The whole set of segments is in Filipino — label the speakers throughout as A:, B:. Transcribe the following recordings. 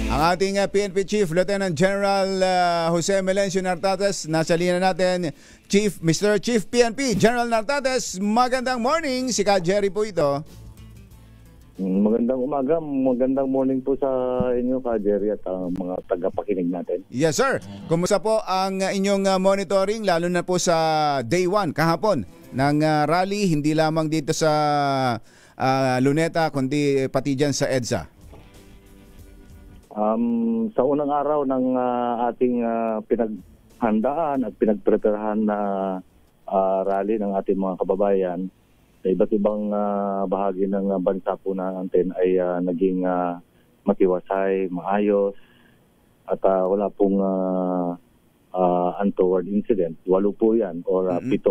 A: Ang ating PNP Chief Lieutenant General Jose Melencio Nartates. Nasa linya natin Mr. Chief PNP General Nartates. Magandang morning. Si Ka Jerry po ito.
B: Magandang umaga, magandang morning po sa inyo, Ka Jerry, at mga tagapakinig natin.
A: Yes, sir. Kumusta po ang inyong monitoring, lalo na po sa day 1 kahapon ng rally, hindi lamang dito sa Luneta, kundi pati dyan sa EDSA?
B: Sa unang araw ng ating pinaghandaan at pinagpreparahan na rally ng ating mga kababayan, sa iba't ibang bahagi ng bansa po natin ay naging matiwasay, maayos, at wala pong untoward incident. 8 po yan, or 7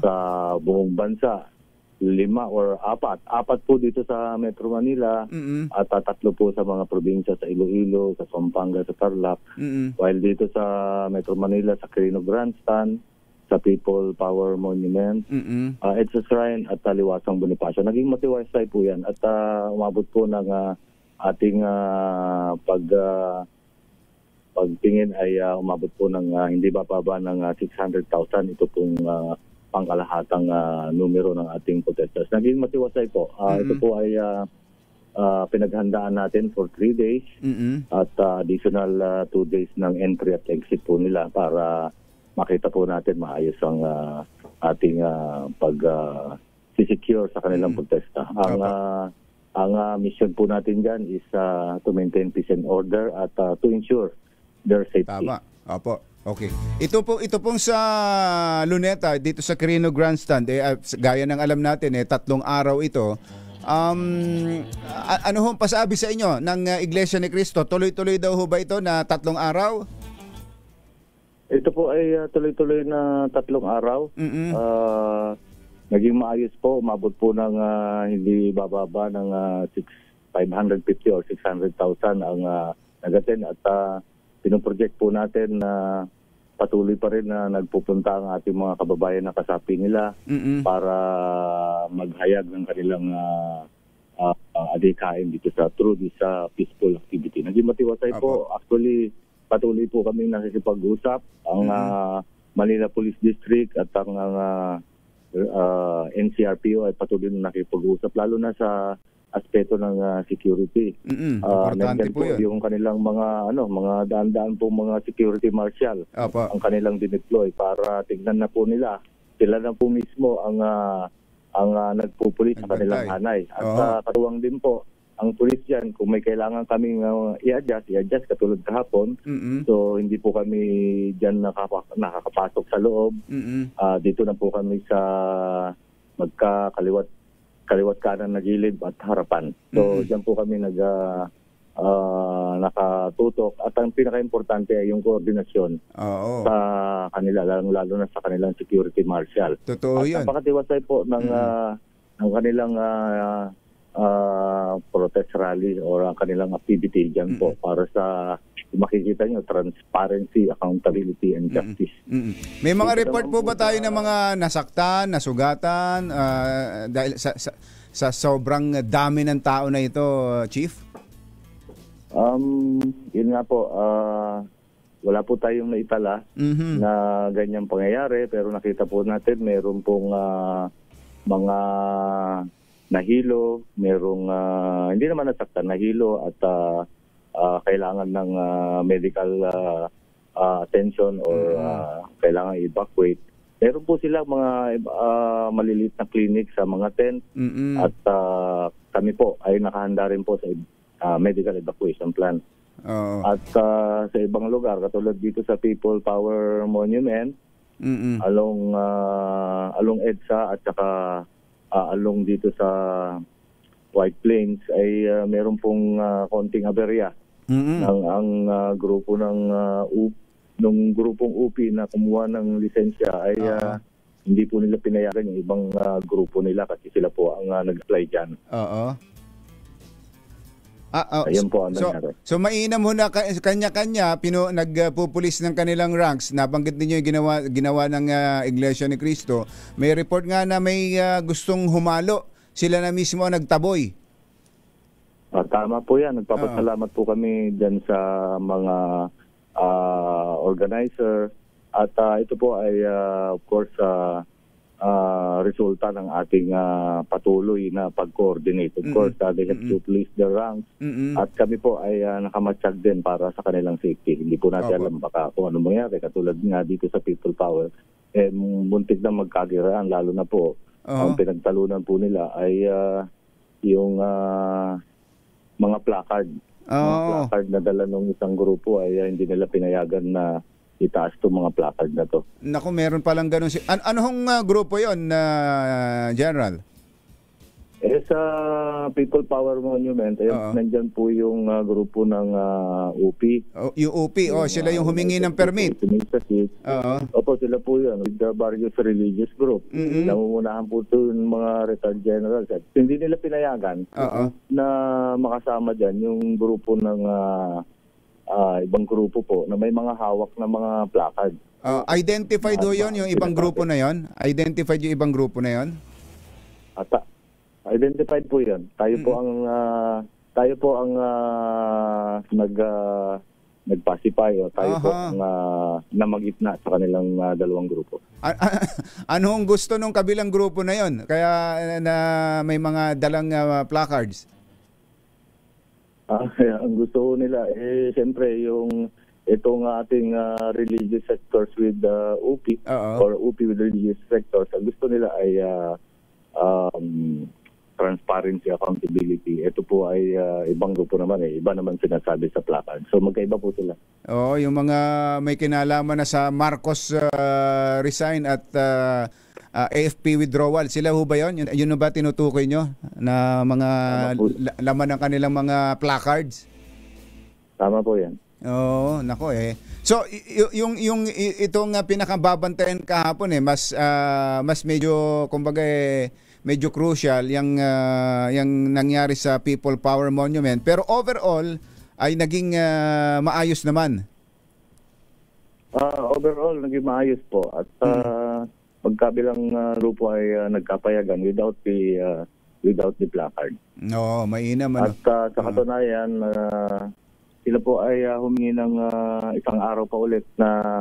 B: sa buong bansa. 5 or 4. 4 po dito sa Metro Manila at 3 po sa mga probinsya sa Iloilo, sa Pampanga, sa Tarlac. While dito sa Metro Manila, sa Quirino Grandstand, sa People Power Monument, EDSA Shrine at Liwasang Bonifacio. Naging matiwasay po yan at umabot po ng ating pagtingin ay umabot po ng hindi bababa ng 600,000. Ito pong pangkalahatang numero ng ating protesters. Naging matiwasay po. Ito po ay pinaghandaan natin for 3 days at additional 2 days ng entry at exit po nila para makita po natin maayos ang ating pag-secure sa kanilang protesta. Ang mission po natin dyan is to maintain peace and order at to ensure their safety.
A: Tama. Opo. Okay. Ito pong sa Luneta, dito sa Quirino Grandstand, gaya ng alam natin, 3 araw ito. Ano hong pasabi sa inyo ng Iglesia ni Cristo? Tuloy-tuloy daw ho ba ito na 3 araw?
B: Ito po ay tuloy-tuloy na 3 araw. Naging maayos po. Umabot po ng hindi bababa ng 550 or 600,000 ang nagatin at pinoproject po natin na patuloy pa rin na nagpupunta ang ating mga kababayan na kasapi nila para maghayag ng kanilang adhikain dito sa peaceful activity. Naging matiwasay po. Actually, patuloy po kami nakikipag-usap. Ang Manila Police District at ang NCRPO ay patuloy na nakikipag-usap, lalo na sa aspeto ng security. Nandiyan po yung kanilang mga daan-daan po mga security marshal ang kanilang dineploy para tignan na po nila. Sila na po mismo ang nagpupulis sa kanilang hanay. At katuwang din po ang pulis yan, kung may kailangan kaming i-adjust katulad kahapon. So hindi po kami dyan nakakapasok sa loob. Dito na po kami sa magkakaliwat kanan na gilid at harapan. So dyan po kami nakatutok at ang pinaka-importante ay yung koordinasyon sa kanila, lalo na sa kanilang security marshal.
A: Totoo yan.
B: Napakatiwasay po ng kanilang protest rally or ang kanilang activity dyan po para sa makikita nyo, transparency, accountability, and justice.
A: May mga report po ba tayo ng mga nasaktan, nasugatan dahil sa sobrang dami ng tao na ito, Chief?
B: Yun nga po, wala po tayong naitala na ganyang pangyayari, pero nakita po natin mayroon pong mga nahilo, mayroong hindi naman nasaktan, nahilo at kailangan ng medical attention or kailangan evacuate. Meron po sila mga maliliit na clinic sa mga tent at kami po ay nakahanda rin po sa medical evacuation plan. At sa ibang lugar, katulad dito sa People Power Monument, along EDSA at saka along dito sa White Plains ay meron pong konting aberya. Ang grupo ng grupong UP na kumuha ng lisensya ay hindi po nila pinayagan yung ibang grupo nila kasi sila po ang nag-apply dyan. Ayun po ang nangyari.
A: So mainam ho na kanya-kanya nagpupulis ng kanilang ranks. Nabanggit ninyo yung ginawa ng Iglesia ni Cristo. May report nga na may gustong humalo. Sila na mismo ang nagtaboy.
B: Tama po yan. Nagpapasalamat po kami dyan sa mga organizer. At ito po ay, of course, resulta ng ating patuloy na pag-coordinate. Of course, they have to police their ranks. At kami po ay nakamatsyag din para sa kanilang safety. Hindi po natin alam baka kung ano mangyari. Katulad nga dito sa People Power, muntik na magkagiraan, lalo na po ang pinagtalunan po nila ay yung mga placard. Mga placard na dala ng isang grupo ay hindi nila pinayagan na itaas itong mga placard na to.
A: Naku, meron palang ganun. Ano hong grupo yon, General?
B: Sa People Power Monument, nandyan po yung grupo ng UP.
A: Yung UP, sila yung humingi ng permit.
B: Opo, sila po yun. With the various religious group. Namumunahan po ito yung mga retired generals. At hindi nila pinayagan na makasama dyan yung grupo ng ibang grupo po na may mga hawak na mga placard.
A: Identified yun, yung ibang grupo na yon? Identified yung ibang grupo na yon?
B: Identified po 'yan. Tayo po ang nagpacify o tayo po ang namagitna sa kanilang dalawang grupo.
A: Anong gusto nung kabilang grupo na 'yon? Kaya na may mga dalang placards.
B: Ang gusto nila siyempre yung itong ating religious sectors with UP or UP with religious sectors. Ang gusto nila ay transparency, accountability. Ito po ay ibang grupo naman iba naman sinasabi sa placard. So magkaiba po sila. Yung
A: mga may kinalaman na sa Marcos resign at AFP withdrawal, sila ho ba yun? Yun ba tinutukoy nyo na mga laman ng kanilang mga placards?
B: Tama po yan.
A: Nako So yung itong pinakababantayan kahapon mas medyo kumbaga medyo crucial yung nangyari sa People Power Monument, pero overall ay naging maayos naman.
B: Overall naging maayos po at magkabilang grupo ay nagkapayagan without the placard.
A: Mainam.
B: At sa katunayan sila po ay humingi ng isang araw pa ulit na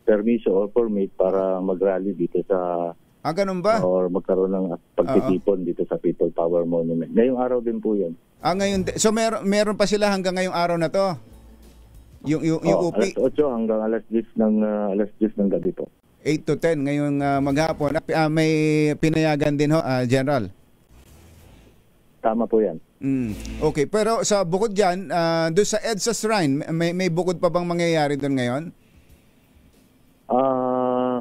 B: permiso or permit para mag-rally dito sa
A: ganun ba?
B: Or magkaroon ng pagtitipon dito sa People Power Monument. Ngayong araw din po yan.
A: Ngayon. So meron pa sila hanggang ngayong araw na to? Yung UP?
B: Alas 8 hanggang alas 10 ng gabi po.
A: 8 to 10 ngayong maghapon. May pinayagan din General?
B: Tama po yan.
A: Okay, pero sa bukod dyan, doon sa EDSA Shrine, may bukod pa bang mangyayari doon ngayon?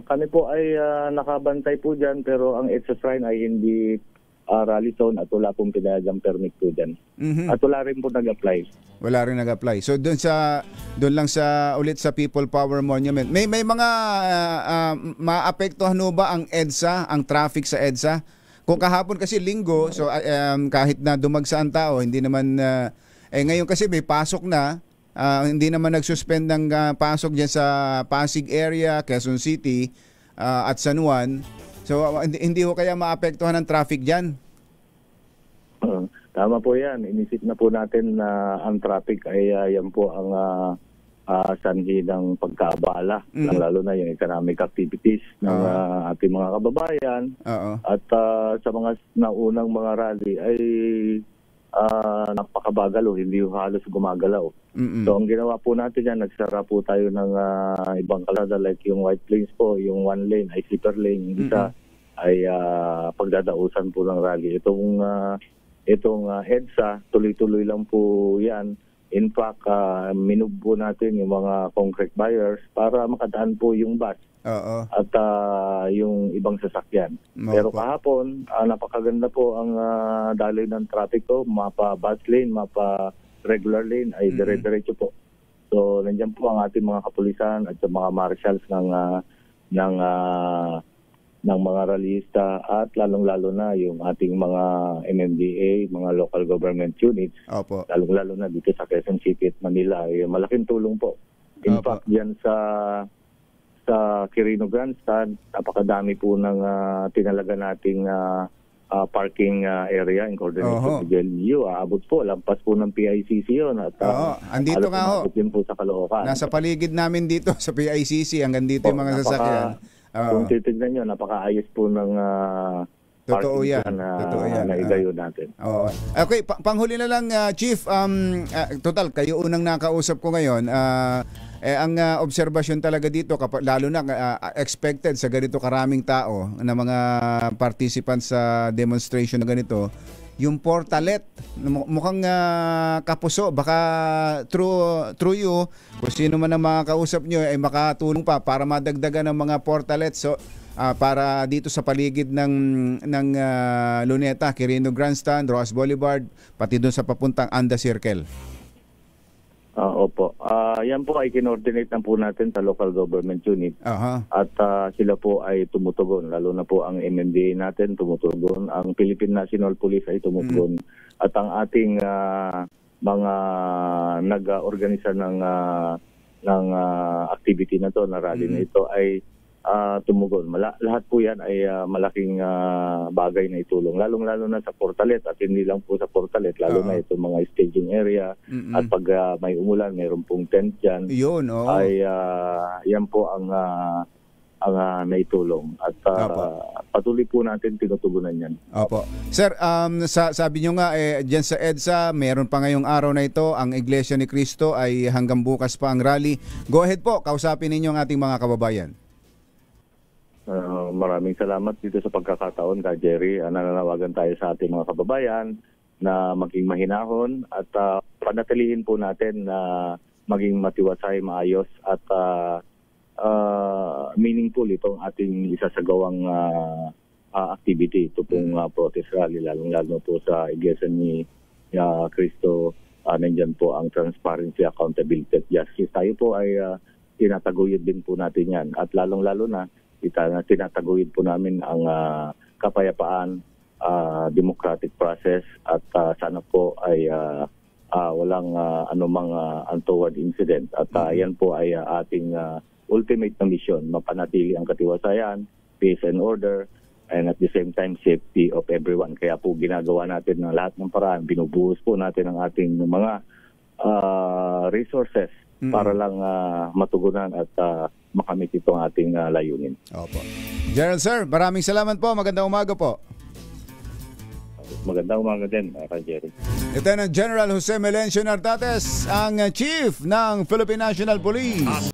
B: Kami po ay nakabantay po dyan, pero ang EDSA Shrine ay hindi rally zone at wala pong pinayagang permit po dyan. At wala rin po nag-apply.
A: Wala rin nag-apply. So doon lang ulit sa People Power Monument. May mga maapektuhan ba ang EDSA, ang traffic sa EDSA? Kung kahapon kasi linggo, so kahit na dumagsa ang tao, hindi naman ngayon kasi may pasok na. Hindi naman nag-suspend ng pasok dyan sa Pasig area, Quezon City at San Juan. So hindi ho kaya maapektuhan ng traffic dyan?
B: Tama po yan. Inisip na po natin na ang traffic ay yan po ang sanhi ng pagkaabala, lalo na yung economic activities ng ating mga kababayan. At sa mga naunang mga rally ay napakabagal hindi halos gumagalaw. So ang ginawa po natin yan, nagsara po tayo ng ibang kalsada like yung White Plains po, yung one lane ay sleeper lane, yung isa ay pagdadausan po ng rally. Itong EDSA, tuloy-tuloy lang po yan. In fact, minove po natin yung mga concrete barriers para makadaan po yung bus at yung ibang sasakyan. Pero kahapon, napakaganda po ang daloy ng traffic ko. Mapa bus lane, mapa regular lane ay dire-diretso po. So, nandiyan po ang ating mga kapulisan at yung mga marshals ng mga rallyista at lalong-lalo na yung ating mga MMDA, mga local government units. Lalong-lalo na dito sa Quezon City at Manila ay malaking tulong po. In fact, diyan sa Quirino Grandstand, napakadami po ng tinalaga nating parking area in coordination
A: Oho.
B: with LGU. Aabot po, lampas po ng PICC yun. At
A: andito nga ho.
B: Aabot din po sa Caloocan.
A: Nasa paligid namin dito sa PICC, hanggang dito yung mga sasakyan.
B: Kung titignan nyo, napakaayos po ng
A: Totoo yan.
B: Totoo yan. Na igayo natin.
A: Oo. Okay, panghuli na lang, Chief. Total, kayo unang nakausap ko ngayon. Ang obserbasyon talaga dito, lalo na expected sa ganito karaming tao na mga participants sa demonstration na ganito, yung portalet, mukhang kapuso. Baka through you, kung sino man ang makakausap nyo, ay makatulong pa para madagdagan ng mga portalet. So, para dito sa paligid ng Luneta, Quirino Grandstand, Rojas Boulevard, pati doon sa papuntang Anda Circle.
B: Opo. Yan po ay kinordinate na po natin sa local government unit. At sila po ay tumutugon. Lalo na po ang MMDA natin tumutugon. Ang Philippine National Police ay tumutugon. At ang ating mga nag-organisa ng activity na to, na rally na ito ay tumugon. Lahat po yan ay malaking bagay na itulong. Lalong-lalo na sa Portalet, at hindi lang po sa Portalet, lalo na ito mga staging area. At pag may umulan, mayroon pong tent dyan.
A: Yun,
B: ay yan po ang naitulong. At patuloy po natin tinutugunan yan.
A: Opo. Sir, sabi nyo nga, dyan sa EDSA, meron pa ngayong araw na ito, ang Iglesia ni Cristo ay hanggang bukas pa ang rally. Go ahead po, kausapin ninyo ang ating mga kababayan.
B: Maraming salamat dito sa pagkakataon, Ka Jerry. Nananawagan tayo sa ating mga kababayan na maging mahinahon at panatilihin po natin na maging matiwasay, maayos at meaningful itong ating isasagawang activity. Ito pong protest rally, lalong-lalo po sa Iglesia ni Cristo. Nandyan po ang transparency, accountability at justice. Tayo po ay tinataguyod din po natin yan. At lalong-lalo na tinataguyod po namin ang kapayapaan, democratic process at sana po ay walang anumang untoward incident. At yan po ay ating ultimate na mission, mapanatili ang katiwasayan, peace and order, and at the same time safety of everyone. Kaya po ginagawa natin ng lahat ng paraan, binubuhos po natin ang ating mga resources para lang matugunan at makamit itong ating layunin.
A: Opo. General Sir, maraming salamat po. Magandang umaga po.
B: Magandang umaga din, Jerry.
A: Lieutenant General Jose Melencio Nartates, ang Chief ng Philippine National Police.